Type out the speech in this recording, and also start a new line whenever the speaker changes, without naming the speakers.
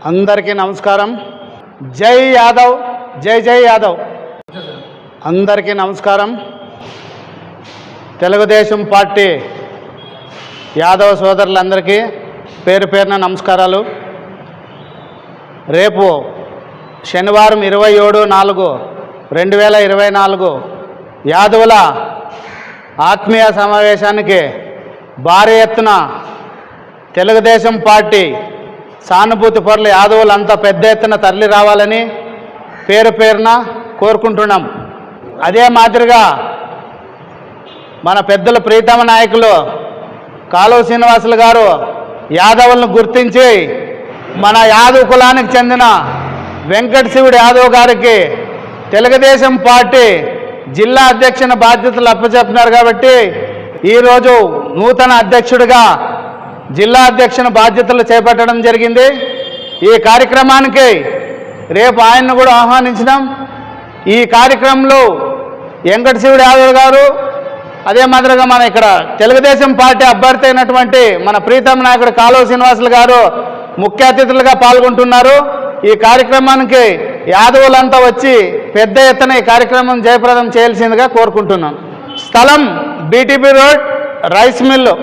అందరికీ నమస్కారం. జై యాదవ్, జై జై యాదవ్. అందరికీ నమస్కారం. తెలుగుదేశం పార్టీ యాదవ్ సోదరులందరికీ పేరు పేరున నమస్కారాలు. రేపు శనివారం 27/4/2024 యాదవుల ఆత్మీయ సమావేశానికి భారీ ఎత్తున తెలుగుదేశం పార్టీ సానుభూతి పరులు యాదవులంతా పెద్ద ఎత్తున తరలి రావాలని పేరు పేరున కోరుకుంటున్నాం. అదే మాదిరిగా మన పెద్దల ప్రీతమ నాయకులు కాలువ శ్రీనివాసులు గారు యాదవులను గుర్తించి మన యాదవ్ కులానికి చెందిన వెంకట శివుడు యాదవ్ గారికి తెలుగుదేశం పార్టీ జిల్లా అధ్యక్షుని బాధ్యతలు అప్పచెప్పినారు. కాబట్టి ఈరోజు నూతన అధ్యక్షుడిగా జిల్లా అధ్యక్షుని బాధ్యతలు చేపట్టడం జరిగింది. ఈ కార్యక్రమానికి రేపు ఆయన్ను కూడా ఆహ్వానించినాం. ఈ కార్యక్రమంలో వెంకట శివుడు యాదవ్ గారు, అదే మాదిరిగా మన ఇక్కడ తెలుగుదేశం పార్టీ అభ్యర్థి అయినటువంటి మన ప్రీతమ నాయకుడు కాలువ శ్రీనివాసులు గారు ముఖ్య అతిథులుగా పాల్గొంటున్నారు. ఈ కార్యక్రమానికి యాదవులంతా వచ్చి పెద్ద ఎత్తున ఈ కార్యక్రమం జయప్రదం చేయాల్సిందిగా కోరుకుంటున్నాం. స్థలం బీటీపీ రోడ్, రైస్ మిల్లు.